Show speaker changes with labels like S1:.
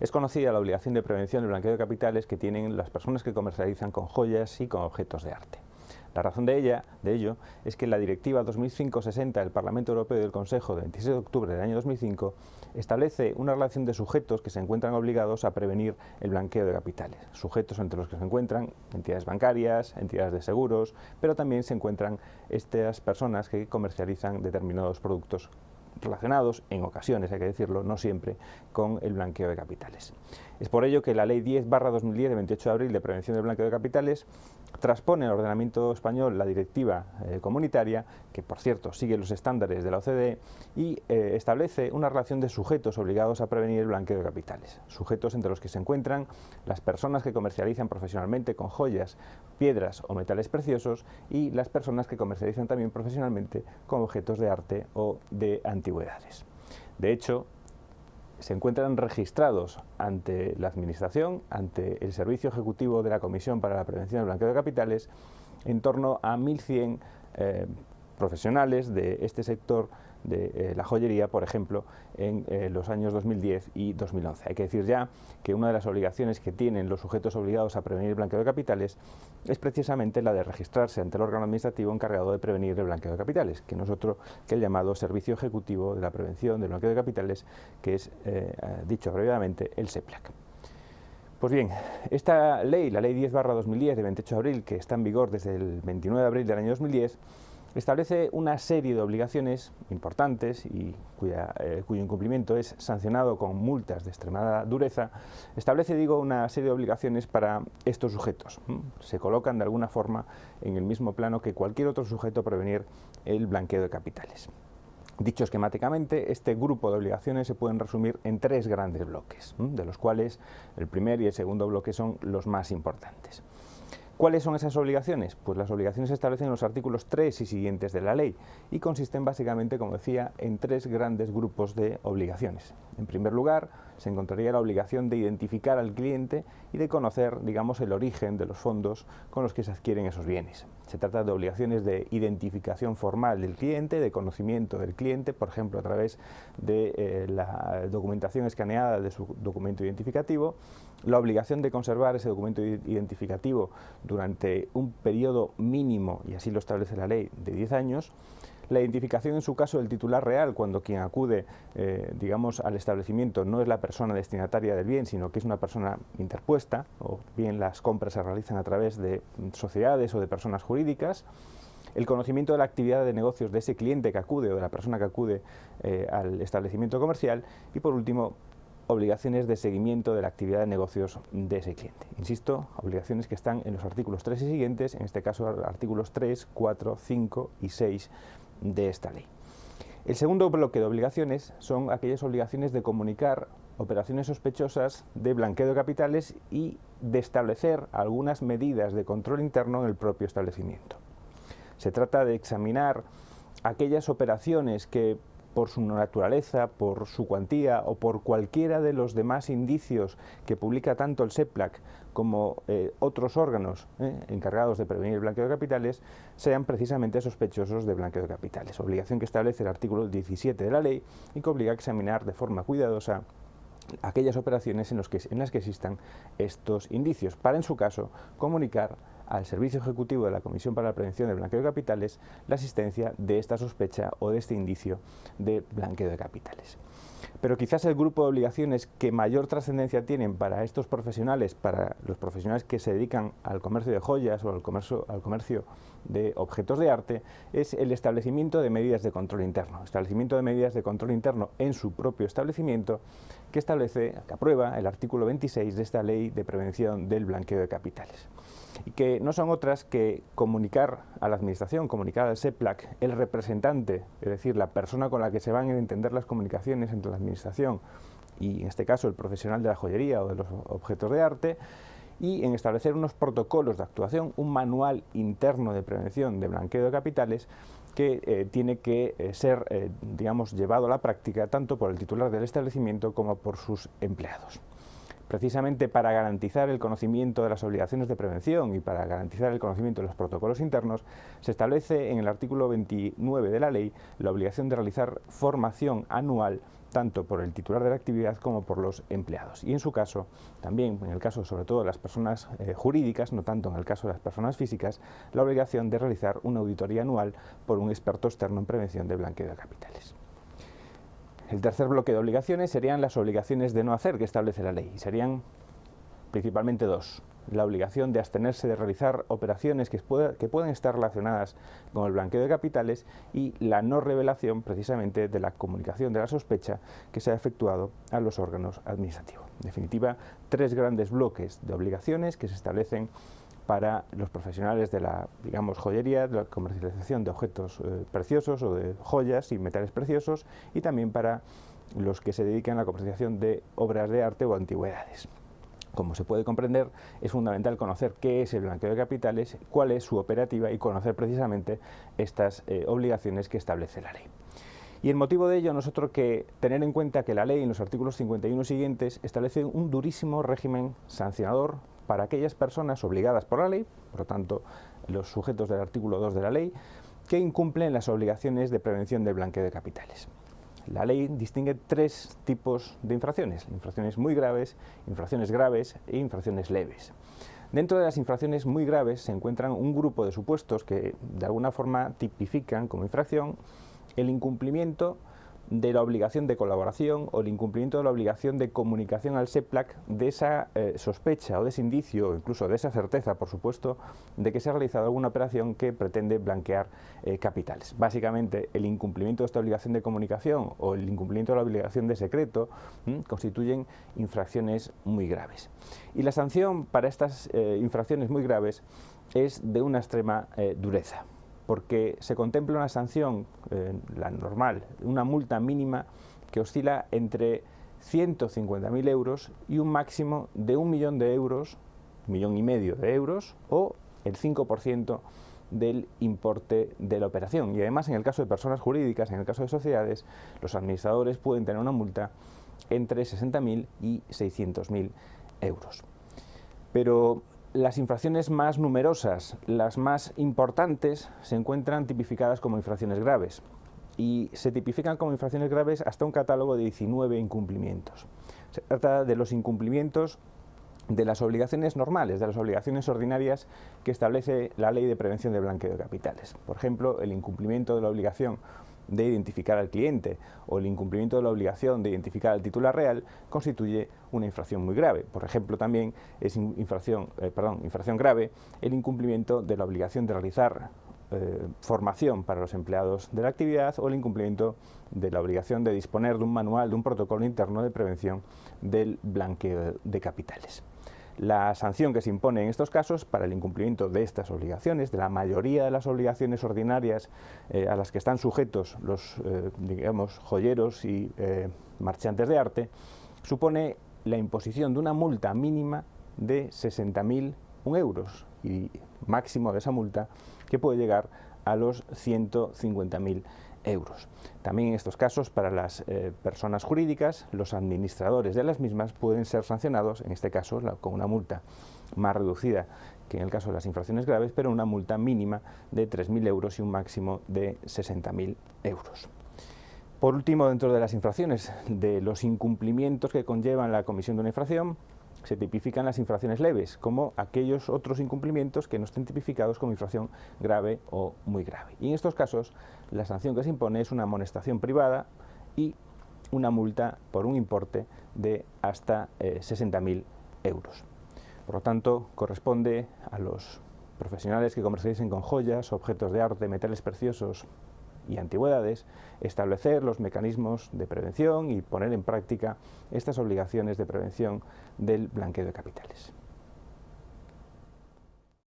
S1: Es conocida la obligación de prevención del blanqueo de capitales que tienen las personas que comercializan con joyas y con objetos de arte. La razón de ello es que la Directiva 2005/60 del Parlamento Europeo y del Consejo de 26 de octubre del año 2005 establece una relación de sujetos que se encuentran obligados a prevenir el blanqueo de capitales. Sujetos entre los que se encuentran entidades bancarias, entidades de seguros, pero también se encuentran estas personas que comercializan determinados productos relacionados, en ocasiones hay que decirlo, no siempre, con el blanqueo de capitales. Es por ello que la Ley 10/2010 de 28 de abril de prevención del blanqueo de capitales transpone al ordenamiento español la directiva comunitaria, que por cierto sigue los estándares de la OCDE, y establece una relación de sujetos obligados a prevenir el blanqueo de capitales. Sujetos entre los que se encuentran las personas que comercializan profesionalmente con joyas, piedras o metales preciosos y las personas que comercializan también profesionalmente con objetos de arte o de antigüedades. De hecho, se encuentran registrados ante la Administración, ante el Servicio Ejecutivo de la Comisión para la Prevención del Blanqueo de Capitales, en torno a 1.100 profesionales de este sector de la joyería, por ejemplo, en los años 2010 y 2011. Hay que decir ya que una de las obligaciones que tienen los sujetos obligados a prevenir el blanqueo de capitales es precisamente la de registrarse ante el órgano administrativo encargado de prevenir el blanqueo de capitales, que no es otro que el llamado Servicio Ejecutivo de la Prevención del Blanqueo de Capitales, que es, dicho abreviadamente, el SEPLAC. Pues bien, esta ley, la Ley 10/2010 de 28 de abril, que está en vigor desde el 29 de abril del año 2010, establece una serie de obligaciones importantes y cuyo incumplimiento es sancionado con multas de extremada dureza. Establece, digo, una serie de obligaciones para estos sujetos. Se colocan de alguna forma en el mismo plano que cualquier otro sujeto a prevenir el blanqueo de capitales. Dicho esquemáticamente, este grupo de obligaciones se pueden resumir en tres grandes bloques, de los cuales el primer y el segundo bloque son los más importantes. ¿Cuáles son esas obligaciones? Pues las obligaciones se establecen en los artículos 3 y siguientes de la ley y consisten básicamente, como decía, en tres grandes grupos de obligaciones. En primer lugar, se encontraría la obligación de identificar al cliente y de conocer, digamos, el origen de los fondos con los que se adquieren esos bienes. Se trata de obligaciones de identificación formal del cliente, de conocimiento del cliente, por ejemplo, a través de la documentación escaneada de su documento identificativo, la obligación de conservar ese documento identificativo durante un periodo mínimo, y así lo establece la ley, de 10 años, la identificación en su caso del titular real, cuando quien acude digamos, al establecimiento no es la persona destinataria del bien, sino que es una persona interpuesta, o bien las compras se realizan a través de sociedades o de personas jurídicas, el conocimiento de la actividad de negocios de ese cliente que acude o de la persona que acude al establecimiento comercial y, por último, obligaciones de seguimiento de la actividad de negocios de ese cliente. Insisto, obligaciones que están en los artículos 3 y siguientes, en este caso artículos 3, 4, 5 y 6 de esta ley. El segundo bloque de obligaciones son aquellas obligaciones de comunicar operaciones sospechosas de blanqueo de capitales y de establecer algunas medidas de control interno en el propio establecimiento. Se trata de examinar aquellas operaciones que, por su naturaleza, por su cuantía o por cualquiera de los demás indicios que publica tanto el SEPLAC como otros órganos encargados de prevenir el blanqueo de capitales, sean precisamente sospechosos de blanqueo de capitales. Obligación que establece el artículo 17 de la ley y que obliga a examinar de forma cuidadosa aquellas operaciones en las que existan estos indicios, para en su caso comunicar al Servicio Ejecutivo de la Comisión para la Prevención del Blanqueo de Capitales la existencia de esta sospecha o de este indicio de blanqueo de capitales. Pero quizás el grupo de obligaciones que mayor trascendencia tienen para estos profesionales, para los profesionales que se dedican al comercio de joyas o al comercio de objetos de arte, es el establecimiento de medidas de control interno. Establecimiento de medidas de control interno en su propio establecimiento que establece, que aprueba el artículo 26 de esta Ley de Prevención del Blanqueo de Capitales. Y que no son otras que comunicar a la Administración, comunicar al SEPLAC, el representante, es decir, la persona con la que se van a entender las comunicaciones entre la Administración y, en este caso, el profesional de la joyería o de los objetos de arte, y en establecer unos protocolos de actuación, un manual interno de prevención de blanqueo de capitales que tiene que ser, digamos, llevado a la práctica tanto por el titular del establecimiento como por sus empleados. Precisamente para garantizar el conocimiento de las obligaciones de prevención y para garantizar el conocimiento de los protocolos internos, se establece en el artículo 29 de la ley la obligación de realizar formación anual tanto por el titular de la actividad como por los empleados. Y en su caso, también en el caso sobre todo de las personas jurídicas, no tanto en el caso de las personas físicas, la obligación de realizar una auditoría anual por un experto externo en prevención de blanqueo de capitales. El tercer bloque de obligaciones serían las obligaciones de no hacer que establece la ley, y serían principalmente dos: la obligación de abstenerse de realizar operaciones que pueden estar relacionadas con el blanqueo de capitales y la no revelación precisamente de la comunicación de la sospecha que se ha efectuado a los órganos administrativos. En definitiva, tres grandes bloques de obligaciones que se establecen para los profesionales de la, digamos, joyería, de la comercialización de objetos preciosos o de joyas y metales preciosos, y también para los que se dedican a la comercialización de obras de arte o antigüedades. Como se puede comprender, es fundamental conocer qué es el blanqueo de capitales, cuál es su operativa y conocer precisamente estas obligaciones que establece la ley. Y el motivo de ello no es otro que tener en cuenta que la ley en los artículos 51 siguientes establece un durísimo régimen sancionador para aquellas personas obligadas por la ley, por lo tanto los sujetos del artículo 2 de la ley, que incumplen las obligaciones de prevención del blanqueo de capitales. La ley distingue tres tipos de infracciones: infracciones muy graves, infracciones graves e infracciones leves. Dentro de las infracciones muy graves se encuentran un grupo de supuestos que de alguna forma tipifican como infracción el incumplimiento de la obligación de colaboración o el incumplimiento de la obligación de comunicación al SEPLAC de esa sospecha o de ese indicio, o incluso de esa certeza, por supuesto, de que se ha realizado alguna operación que pretende blanquear capitales. Básicamente, el incumplimiento de esta obligación de comunicación o el incumplimiento de la obligación de secreto constituyen infracciones muy graves. Y la sanción para estas infracciones muy graves es de una extrema dureza, porque se contempla una sanción, la normal, una multa mínima que oscila entre 150.000 euros y un máximo de 1 millón de euros, 1,5 millones de euros, o el 5% del importe de la operación. Y además, en el caso de personas jurídicas, en el caso de sociedades, los administradores pueden tener una multa entre 60.000 y 600.000 euros. Pero las infracciones más numerosas, las más importantes, se encuentran tipificadas como infracciones graves, y se tipifican como infracciones graves hasta un catálogo de 19 incumplimientos. Se trata de los incumplimientos de las obligaciones normales, de las obligaciones ordinarias que establece la Ley de Prevención del Blanqueo de Capitales. Por ejemplo, el incumplimiento de la obligación de identificar al cliente o el incumplimiento de la obligación de identificar al titular real constituye una infracción muy grave. Por ejemplo, también es infracción grave el incumplimiento de la obligación de realizar formación para los empleados de la actividad o el incumplimiento de la obligación de disponer de un manual, de un protocolo interno de prevención del blanqueo de capitales. La sanción que se impone en estos casos para el incumplimiento de estas obligaciones, de la mayoría de las obligaciones ordinarias a las que están sujetos los digamos, joyeros y marchantes de arte, supone la imposición de una multa mínima de 60.001 euros y máximo de esa multa que puede llegar a los 150.000 euros. También en estos casos, para las personas jurídicas, los administradores de las mismas pueden ser sancionados, en este caso con una multa más reducida que en el caso de las infracciones graves, pero una multa mínima de 3.000 euros y un máximo de 60.000 euros. Por último, dentro de las infracciones, de los incumplimientos que conllevan la comisión de una infracción, se tipifican las infracciones leves, como aquellos otros incumplimientos que no estén tipificados como infracción grave o muy grave. Y en estos casos, la sanción que se impone es una amonestación privada y una multa por un importe de hasta 60.000 euros. Por lo tanto, corresponde a los profesionales que comercialicen con joyas, objetos de arte, metales preciosos y antigüedades, establecer los mecanismos de prevención y poner en práctica estas obligaciones de prevención del blanqueo de capitales.